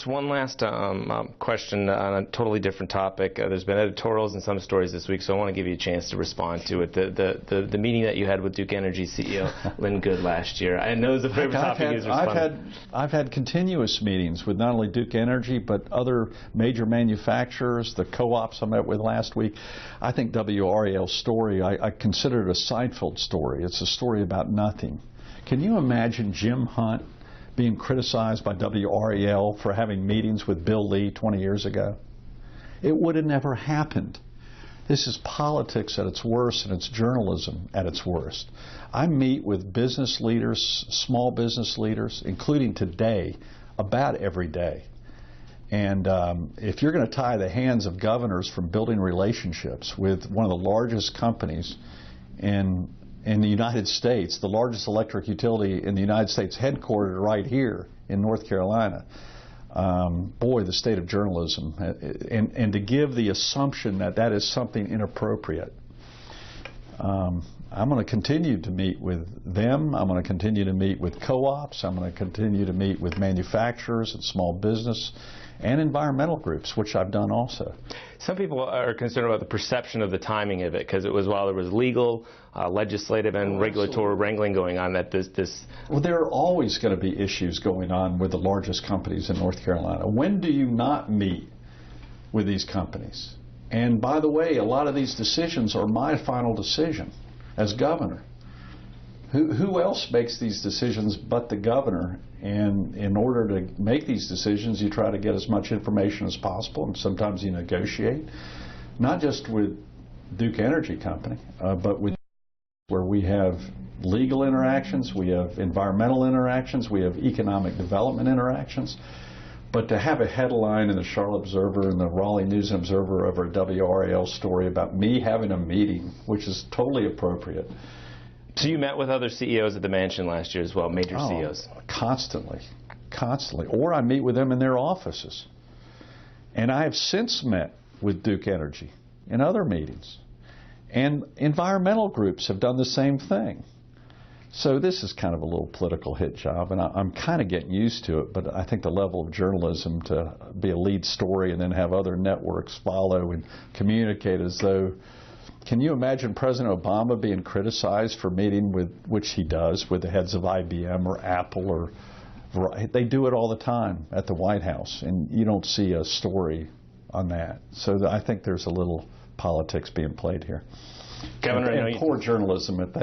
One last question on a totally different topic. There's been editorials and some stories this week, so I want to give you a chance to respond to it. The meeting that you had with Duke Energy CEO Lynn Good last year. I know it's a favorite topic. I've had continuous meetings with not only Duke Energy but other major manufacturers, the co-ops I met with last week. I think WREL's story, I consider it a Seinfeld story. It's a story about nothing. Can you imagine Jim Hunt being criticized by WREL for having meetings with Bill Lee 20 years ago? It would have never happened. This is politics at its worst, and it's journalism at its worst. I meet with business leaders, small business leaders, including today, about every day. And if you're going to tie the hands of governors from building relationships with one of the largest companies in the United States, the largest electric utility in the United States, headquartered right here in North Carolina. Boy, the state of journalism. And to give the assumption that that is something inappropriate. I'm going to continue to meet with them. I'm going to continue to meet with co-ops. I'm going to continue to meet with manufacturers and small business and environmental groups, which I've done also. Some people are concerned about the perception of the timing of it, because it was while there was legal, legislative, and regulatory wrangling going on that this... Well, there are always going to be issues going on with the largest companies in North Carolina. When do you not meet with these companies? And by the way, a lot of these decisions are my final decision as governor. Who else makes these decisions but the governor? And in order to make these decisions, you try to get as much information as possible, and sometimes you negotiate, not just with Duke Energy Company, but with where we have legal interactions, we have environmental interactions, we have economic development interactions. But to have a headline in the Charlotte Observer and the Raleigh News and Observer over a WREL story about me having a meeting, which is totally appropriate. So you met with other CEOs at the mansion last year as well, major CEOs? Constantly. Or I meet with them in their offices. And I have since met with Duke Energy in other meetings. And environmental groups have done the same thing. So this is kind of a little political hit job, and I'm kind of getting used to it, but I think the level of journalism to be a lead story and then have other networks follow and communicate as though... Can you imagine President Obama being criticized for meeting with, which he does, with the heads of IBM or Apple or Verizon? They do it all the time at the White House, and you don't see a story on that. So I think there's a little politics being played here. Governor, and poor journalism at that.